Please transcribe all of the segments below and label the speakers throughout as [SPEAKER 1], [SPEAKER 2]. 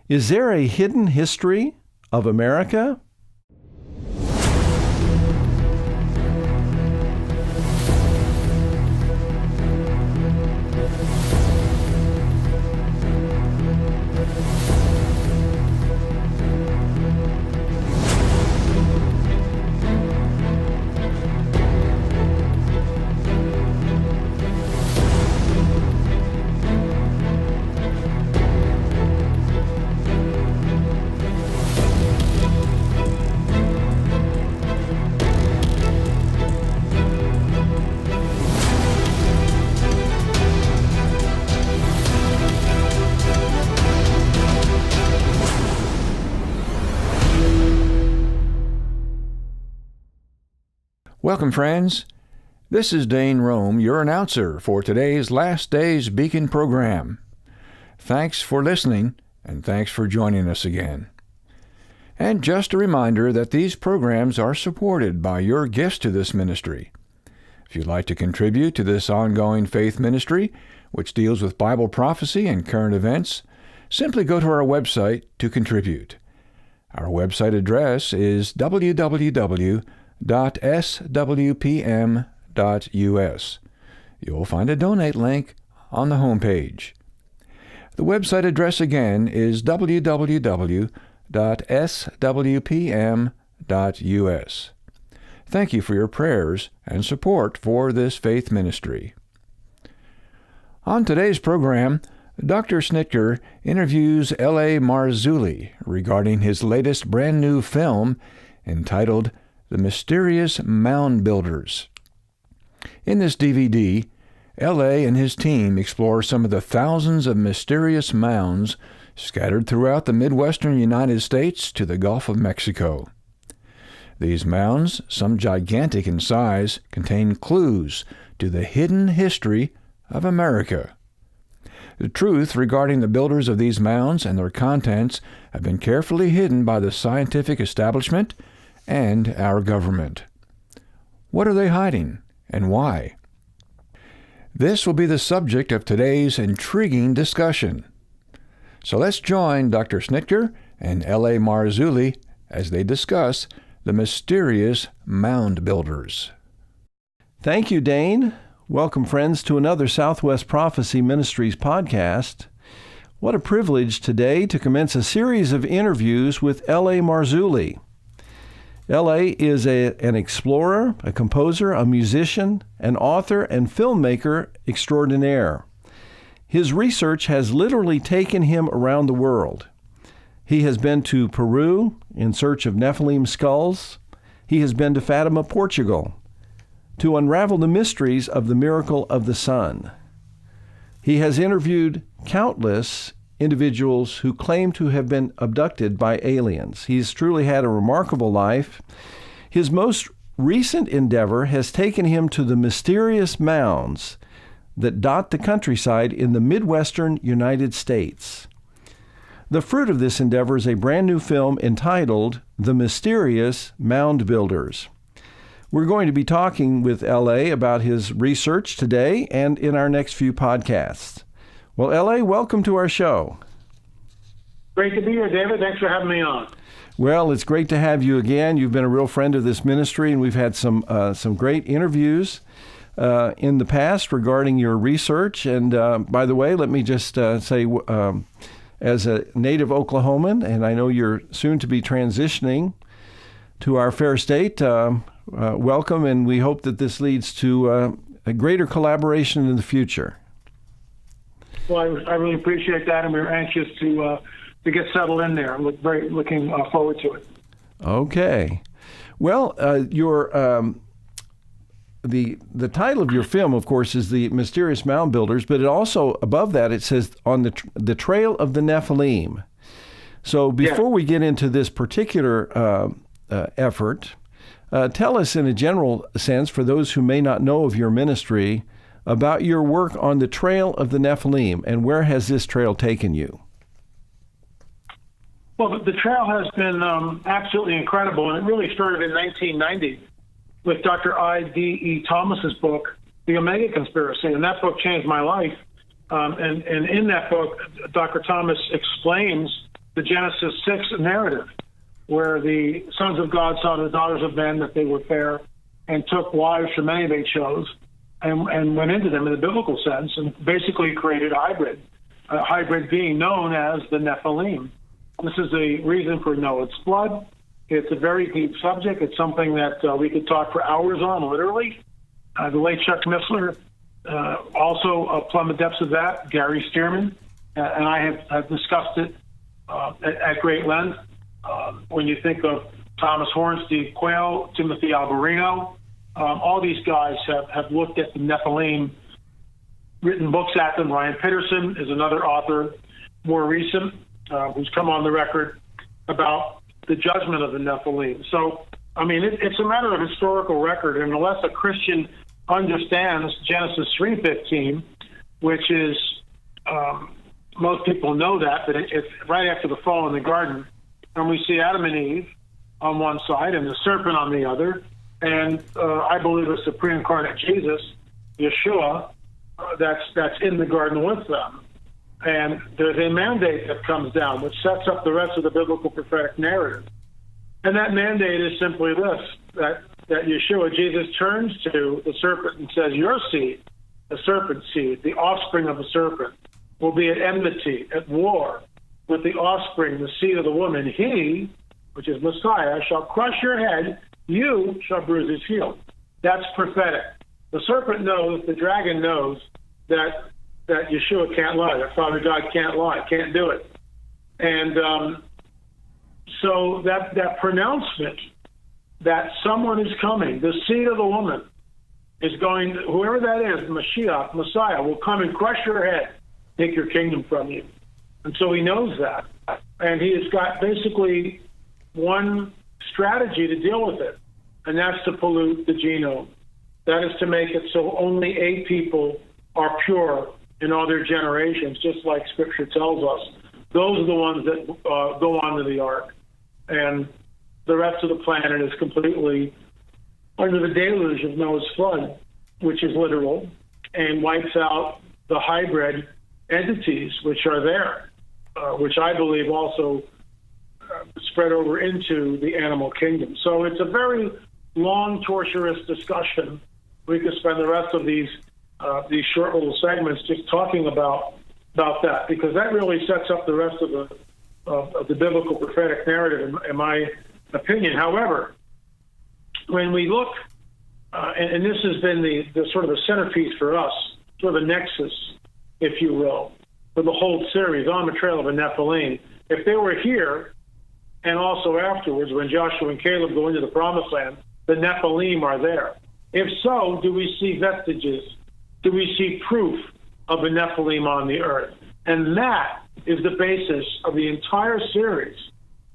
[SPEAKER 1] Is there a hidden history of America?
[SPEAKER 2] Welcome, friends. This is Dane Rome, your announcer for today's Last Days Beacon program. Thanks for listening, and thanks for joining us again. And just a reminder that these programs are supported by your gifts to this ministry. If you'd like to contribute to this ongoing faith ministry, which deals with Bible prophecy and current events, simply go to our website to contribute. Our website address is www.swpm.us. You'll find a donate link on the homepage. The website address again is www.swpm.us. Thank you for your prayers and support for this faith ministry. On today's program, Dr. Snitker interviews L.A. Marzulli regarding his latest brand new film entitled The Mysterious Moundbuilders. In this DVD, L.A. and his team explore some of the thousands of mysterious mounds scattered throughout the Midwestern United States to the Gulf of Mexico. These mounds, some gigantic in size, contain clues to the hidden history of America. The truth regarding the builders of these mounds and their contents have been carefully hidden by the scientific establishment and our government. What are they hiding, and why? This will be the subject of today's intriguing discussion. So let's join Dr. Snitker and L.A. Marzulli as they discuss the mysterious mound builders.
[SPEAKER 1] Thank you, Dane. Welcome, friends, to another Southwest Prophecy Ministries podcast. What a privilege today to commence a series of interviews with L.A. Marzulli. L.A. is an explorer, a composer, a musician, an author, and filmmaker extraordinaire. His research has literally taken him around the world. He has been to Peru in search of Nephilim skulls. He has been to Fatima, Portugal, to unravel the mysteries of the miracle of the sun. He has interviewed countless individuals who claim to have been abducted by aliens. He's truly had a remarkable life. His most recent endeavor has taken him to the mysterious mounds that dot the countryside in the Midwestern United States. The fruit of this endeavor is a brand new film entitled The Mysterious Moundbuilders. We're going to be talking with L.A. about his research today and in our next few podcasts. Well, L.A., welcome to our show.
[SPEAKER 3] Great to be here, David. Thanks for having me on.
[SPEAKER 1] Well, it's great to have you again. You've been a real friend of this ministry, and we've had some great interviews in the past regarding your research. And by the way, let me just say, as a native Oklahoman, and I know you're soon to be transitioning to our fair state, welcome, and we hope that this leads to a greater collaboration in the future.
[SPEAKER 3] Well, I really appreciate that, and we're anxious to get settled in there. I'm looking forward to it.
[SPEAKER 1] Okay. Well, the title of your film, of course, is The Mysterious Moundbuilders, but it also, above that, it says on the Trail of the Nephilim. So before we get into this particular effort, tell us in a general sense, for those who may not know of your ministry, about your work on the Trail of the Nephilim, and where has this trail taken you?
[SPEAKER 3] Well, the trail has been absolutely incredible, and it really started in 1990 with Dr. I.D.E. Thomas's book, The Omega Conspiracy, and that book changed my life. And in that book, Dr. Thomas explains the Genesis 6 narrative, where the sons of God saw the daughters of men that they were fair and took wives from any they chose and went into them in the biblical sense and basically created a hybrid being known as the Nephilim. This is the reason for Noah's flood. It's a very deep subject. It's something that we could talk for hours on, literally. The late Chuck Missler also plumbed the depths of that. Gary Stearman and I have discussed it at great length. When you think of Thomas Horn, Steve Quayle, Timothy Alberino, all these guys have looked at the Nephilim, written books at them. Ryan Pitterson is another author, more recent, who's come on the record about the judgment of the Nephilim. So, I mean, it's a matter of historical record, and unless a Christian understands Genesis 3:15, which is, most people know that, but it's right after the fall in the garden, and we see Adam and Eve on one side and the serpent on the other, and I believe it's the pre-incarnate Jesus, Yeshua, that's in the garden with them. And there's a mandate that comes down, which sets up the rest of the biblical prophetic narrative. And that mandate is simply this, that Yeshua, Jesus, turns to the serpent and says, your seed, the serpent's seed, the offspring of the serpent, will be at enmity, at war with the offspring, the seed of the woman. He, which is Messiah, shall crush your head, you shall bruise his heel. That's prophetic. The serpent knows, the dragon knows that Yeshua can't lie, that Father God can't lie, can't do it. And so that pronouncement that someone is coming, the seed of the woman, is going, whoever that is, Mashiach, Messiah, will come and crush your head, take your kingdom from you. And so he knows that. And he has got basically one strategy to deal with it, and that's to pollute the genome. That is to make it so only 8 people are pure in all their generations, just like Scripture tells us. Those are the ones that go on to the ark. And the rest of the planet is completely under the deluge of Noah's flood, which is literal, and wipes out the hybrid entities which are there, which I believe also spread over into the animal kingdom. So it's a very long, torturous discussion. We could spend the rest of these short little segments just talking about that, because that really sets up the rest of the biblical prophetic narrative, in my opinion. However, when we look, and this has been the sort of the centerpiece for us, sort of a nexus, if you will, for the whole series, On the Trail of a Nephilim. If they were here, and also afterwards, when Joshua and Caleb go into the Promised Land, the Nephilim are there. If so, do we see vestiges? Do we see proof of a Nephilim on the earth? And that is the basis of the entire series,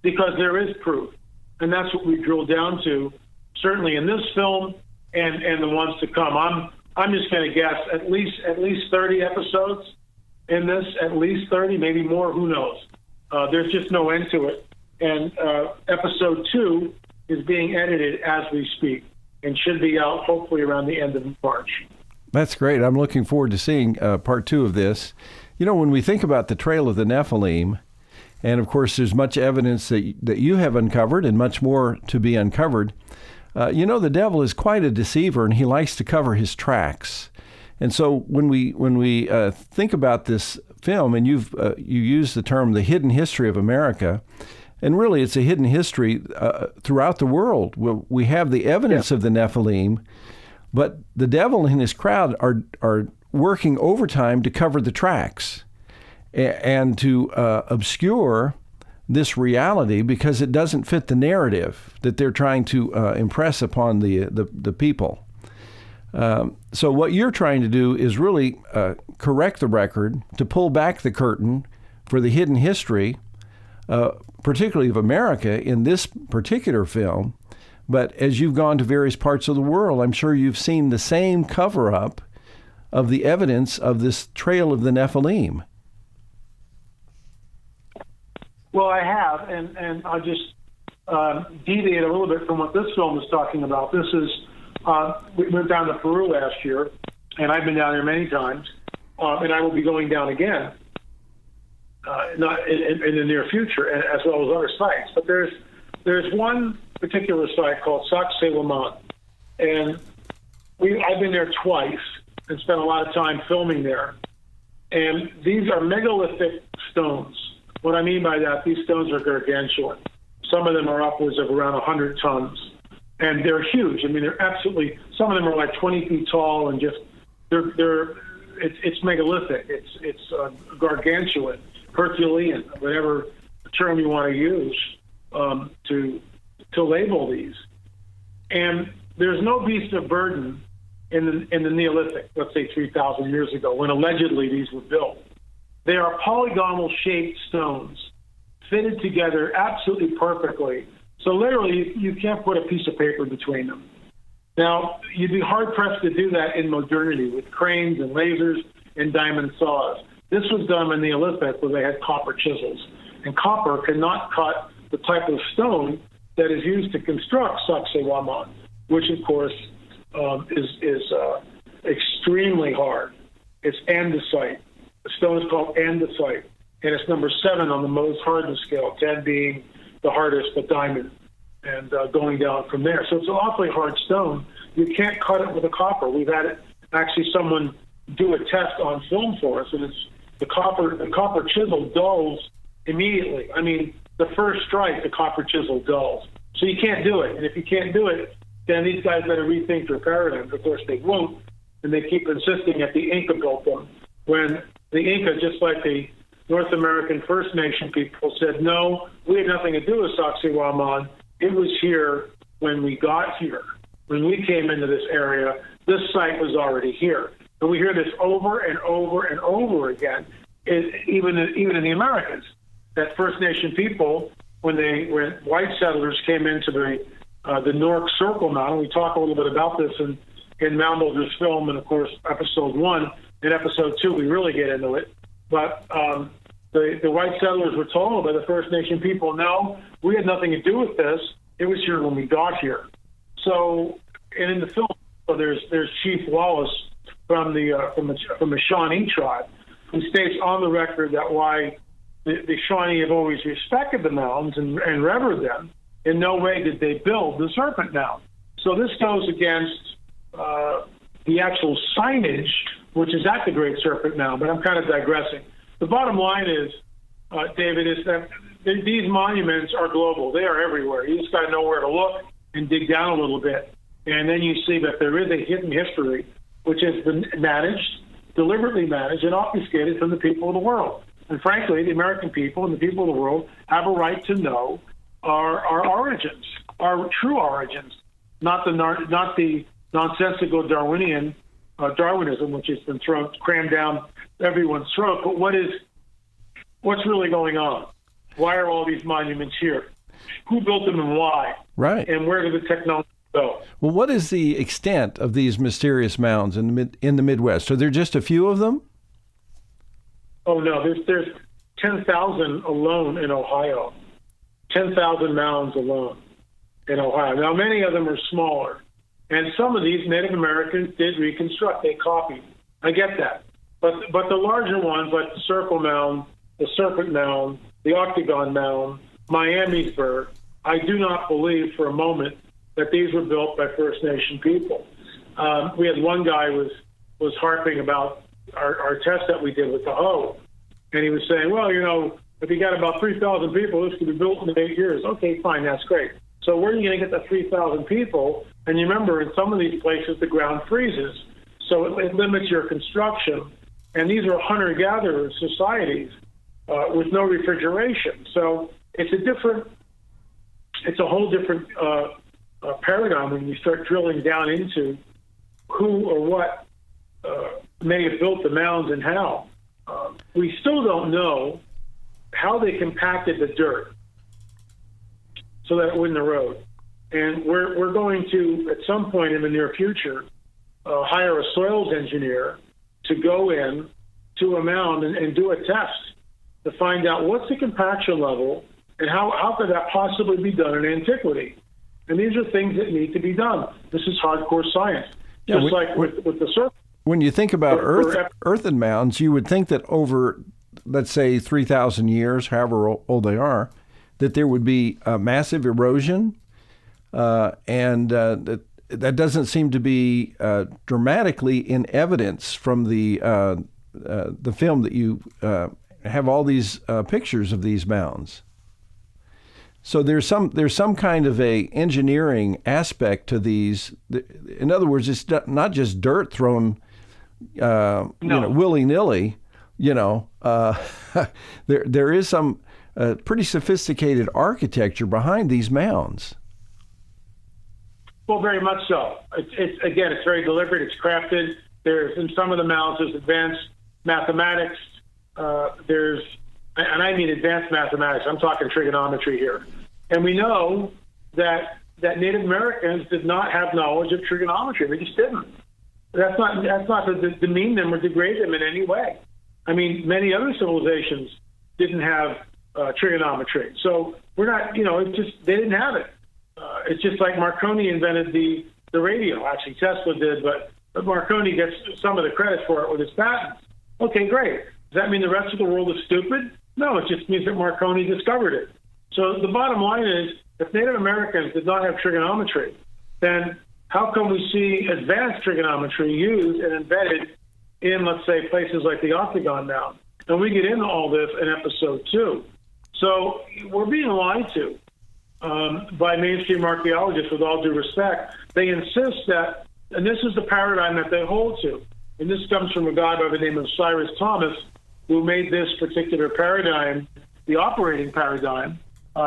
[SPEAKER 3] because there is proof. And that's what we drill down to, certainly in this film and the ones to come. I'm just going to guess at least 30 episodes in this, at least 30, maybe more, who knows. There's just no end to it. And episode 2 is being edited as we speak and should be out hopefully around the end of March.
[SPEAKER 1] That's great. I'm looking forward to seeing part 2 of this. You know, when we think about the trail of the Nephilim, and of course there's much evidence that you have uncovered and much more to be uncovered, you know, the devil is quite a deceiver, and he likes to cover his tracks. And so when we think about this film, and you use the term the hidden history of America, and really it's a hidden history throughout the world. We have the evidence of the Nephilim, but the devil and his crowd are working overtime to cover the tracks and to obscure this reality, because it doesn't fit the narrative that they're trying to impress upon the people. So what you're trying to do is really correct the record, to pull back the curtain for the hidden history, particularly of America in this particular film. But as you've gone to various parts of the world, I'm sure you've seen the same cover-up of the evidence of this trail of the Nephilim.
[SPEAKER 3] Well, I have, and I'll just deviate a little bit from what this film is talking about. This is, we went down to Peru last year, and I've been down there many times, and I will be going down again. not in the near future, as well as other sites. But there's one particular site called Sacsayhuaman, and I've been there twice and spent a lot of time filming there. And these are megalithic stones. What I mean by that, these stones are gargantuan. Some of them are upwards of around 100 tons, and they're huge. I mean, they're absolutely. Some of them are like 20 feet tall, and just it's megalithic. It's gargantuan, Herculean, whatever term you want to use to label these. And there's no beast of burden in the Neolithic, let's say 3,000 years ago, when allegedly these were built. They are polygonal shaped stones fitted together absolutely perfectly. So literally, you can't put a piece of paper between them. Now, you'd be hard-pressed to do that in modernity with cranes and lasers and diamond saws. This was done in the Neolithic where they had copper chisels. And copper cannot cut the type of stone that is used to construct Sacsayhuaman, which, of course, is extremely hard. It's andesite. The stone is called andesite, and it's number 7 on the Mohs hardness scale, 10 being the hardest, but diamond, and going down from there. So it's an awfully hard stone. You can't cut it with a copper. We've had it, actually someone do a test on film for us, and it's the copper chisel dulls immediately. I mean, the first strike, the copper chisel dulls. So you can't do it. And if you can't do it, then these guys better rethink their paradigms. Of course, they won't, and they keep insisting that the Inca built them, when the Inca, just like the North American First Nation people, said, no, we had nothing to do with Sacsayhuaman. It was here when we got here. When we came into this area, this site was already here. And we hear this over and over and over again, even in the Americas, that First Nation people, when white settlers came into the Newark Circle Mound, we talk a little bit about this in Moundbuilders' film, and of course, episode 1. In episode 2, we really get into it. But the white settlers were told by the First Nation people, no, we had nothing to do with this. It was here when we got here. So, and in the film, there's Chief Wallace from the Shawnee tribe, who states on the record that why the Shawnee have always respected the mounds and revered them. In no way did they build the Serpent Mound. So this goes against the actual signage, which is at the Great Serpent Mound, but I'm kind of digressing. The bottom line is, David, is that these monuments are global. They are everywhere. You just got to know where to look and dig down a little bit. And then you see that there is a hidden history, which has been deliberately managed and obfuscated from the people of the world. And frankly, the American people and the people of the world have a right to know our origins, our true origins, not the nonsensical Darwinism, which has been crammed down everyone's throat. But what's really going on? Why are all these monuments here? Who built them and why?
[SPEAKER 1] Right. And
[SPEAKER 3] where did the technology go?
[SPEAKER 1] Well, what is the extent of these mysterious mounds in the Midwest? Are there just a few of them?
[SPEAKER 3] Oh no, there's 10,000 alone in Ohio. 10,000 mounds alone in Ohio. Now, many of them are smaller. And some of these Native Americans did reconstruct. They copied. I get that. But the larger ones, like the Circle Mound, the Serpent Mound, the Octagon Mound, Miamisburg, I do not believe for a moment that these were built by First Nation people. We had one guy was harping about our test that we did with the hoe. And he was saying, well, if you got about 3,000 people, this could be built in 8 years. Okay, fine, that's great. So where are you going to get the 3,000 people? And you remember, in some of these places, the ground freezes. So it limits your construction. And these are hunter-gatherer societies with no refrigeration. So it's a whole different paradigm when you start drilling down into who or what may have built the mounds and how. We still don't know how they compacted the dirt so that it wouldn't erode. And we're going to, at some point in the near future, hire a soils engineer to go in to a mound and do a test to find out what's the compaction level and how could that possibly be done in antiquity. And these are things that need to be done. This is hardcore science. Just like with the surface.
[SPEAKER 1] When you think about earthen mounds, you would think that over let's say 3,000 years, however old they are, that there would be massive erosion, and that doesn't seem to be dramatically in evidence from the film that you have all these pictures of these mounds. So there's some kind of a engineering aspect to these. In other words, it's not just dirt thrown willy-nilly. There is some pretty sophisticated architecture behind these mounds.
[SPEAKER 3] Well, very much so. It's very deliberate. It's crafted. There's in some of the mounds there's advanced mathematics. And I mean advanced mathematics. I'm talking trigonometry here. And we know that Native Americans did not have knowledge of trigonometry. They just didn't. That's not to demean them or degrade them in any way. I mean, many other civilizations didn't have trigonometry. So we're not, it's just they didn't have it. It's just like Marconi invented the radio. Actually, Tesla did, but Marconi gets some of the credit for it with his patents. Okay, great. Does that mean the rest of the world is stupid? No, it just means that Marconi discovered it. So the bottom line is, if Native Americans did not have trigonometry, then how come we see advanced trigonometry used and embedded in, let's say, places like the Octagon Mound? And we get into all this in episode 2. So we're being lied to by mainstream archaeologists, with all due respect. They insist that, and this is the paradigm that they hold to, and this comes from a guy by the name of Cyrus Thomas, who made this particular paradigm the operating paradigm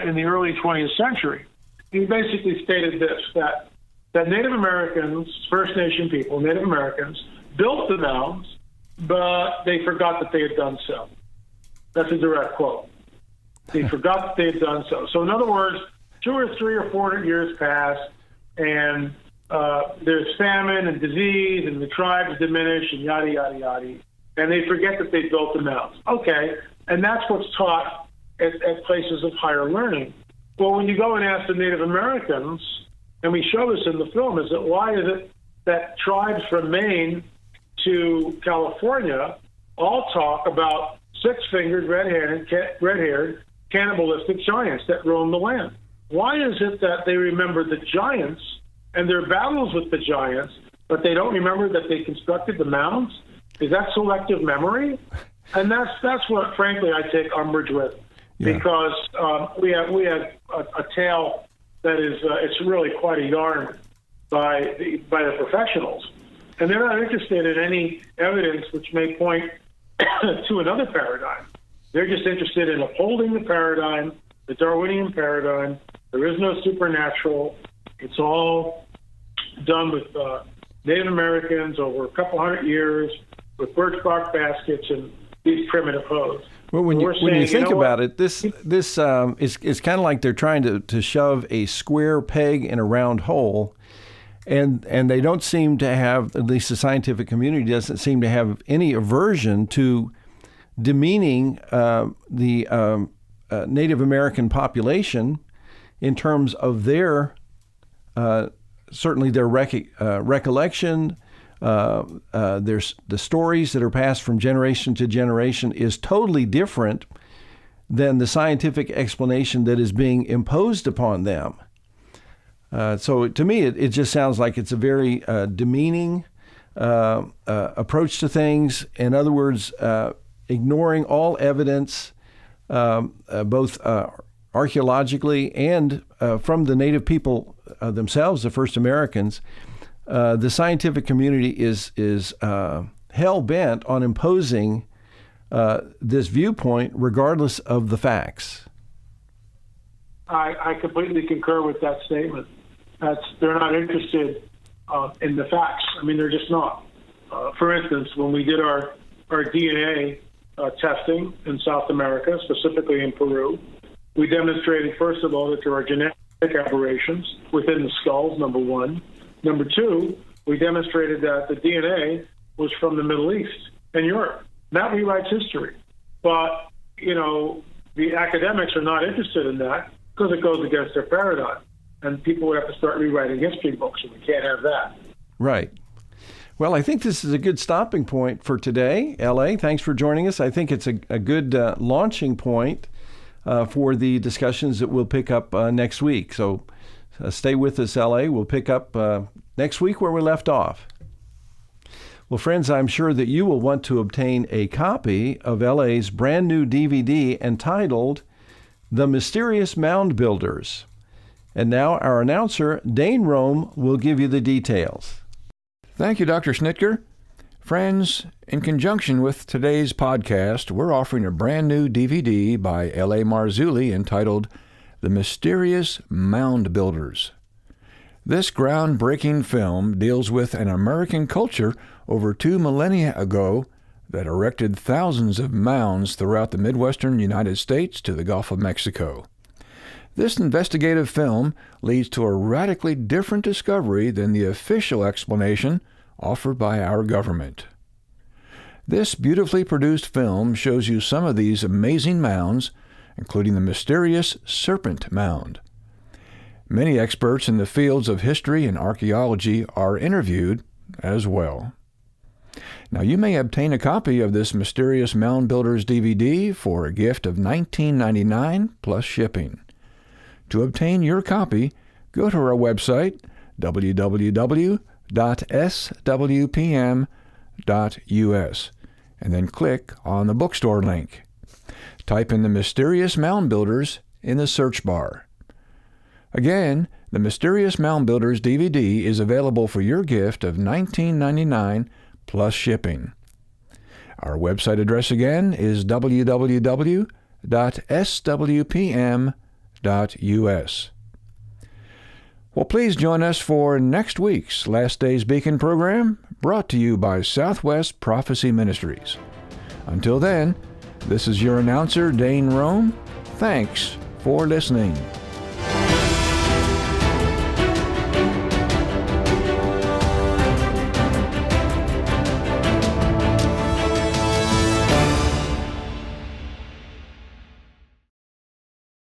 [SPEAKER 3] in the early 20th century. He basically stated this, that Native Americans, First Nation people, Native Americans, built the mounds, but they forgot that they had done so. That's a direct quote. They forgot that they had done so. So in other words, 200 or 300 or 400 years pass, and there's famine and disease, and the tribes diminish, and yada, yada, yada. And they forget that they built the mounds. Okay, and that's what's taught at places of higher learning. Well, when you go and ask the Native Americans, and we show this in the film, is that why is it that tribes from Maine to California all talk about six-fingered, red-haired, cannibalistic giants that roam the land? Why is it that they remember the giants and their battles with the giants, but they don't remember that they constructed the mounds? Is that selective memory? And that's what, frankly, I take umbrage with, because we have a tale that is it's really quite a yarn by the professionals, and they're not interested in any evidence which may point to another paradigm. They're just interested in upholding the paradigm, the Darwinian paradigm. There is no supernatural. It's all done with Native Americans over a couple hundred years with birch bark baskets and these primitive hoes.
[SPEAKER 1] Well, when you think about it, this is kind of like they're trying to shove a square peg in a round hole, and they don't seem to have, at least the scientific community doesn't seem to have any aversion to demeaning the Native American population in terms of their certainly their recollection. There's the stories that are passed from generation to generation is totally different than the scientific explanation that is being imposed upon them. So to me, it just sounds like it's a very demeaning approach to things. In other words, ignoring all evidence, both archaeologically and from the native people themselves, the first Americans. The scientific community is hell-bent on imposing this viewpoint regardless of the facts.
[SPEAKER 3] I completely concur with that statement. They're not interested in the facts. I mean, they're just not. For instance, when we did our DNA testing in South America, specifically in Peru, we demonstrated, first of all, that there are genetic aberrations within the skulls, number one. Number two, we demonstrated that the DNA was from the Middle East and Europe. That rewrites history. But, the academics are not interested in that because it goes against their paradigm. And people would have to start rewriting history books, and we can't have that.
[SPEAKER 1] Right. Well, I think this is a good stopping point for today. L.A., thanks for joining us. I think it's a good launching point for the discussions that we'll pick up next week. So stay with us, L.A. We'll pick up next week where we left off. Well, friends, I'm sure that you will want to obtain a copy of L.A.'s brand new DVD entitled The Mysterious Moundbuilders. And now our announcer, Dane Rome, will give you the details.
[SPEAKER 2] Thank you, Dr. Schnitker. Friends, in conjunction with today's podcast, we're offering a brand new DVD by L.A. Marzulli entitled The Mysterious Moundbuilders. This groundbreaking film deals with an American culture over 2 millennia ago that erected thousands of mounds throughout the Midwestern United States to the Gulf of Mexico. This investigative film leads to a radically different discovery than the official explanation offered by our government. This beautifully produced film shows you some of these amazing mounds, including the mysterious Serpent Mound. Many experts in the fields of history and archaeology are interviewed as well. Now, you may obtain a copy of this Mysterious Moundbuilders DVD for a gift of $19.99 plus shipping. To obtain your copy, go to our website, www.swpm.us, and then click on the bookstore link. Type in the Mysterious Moundbuilders in the search bar. Again, the Mysterious Moundbuilders DVD is available for your gift of $19.99 plus shipping. Our website address again is www.swpm.us. Well, please join us for next week's Last Days Beacon program, brought to you by Southwest Prophecy Ministries. Until then, this is your announcer, Dane Rome. Thanks for listening.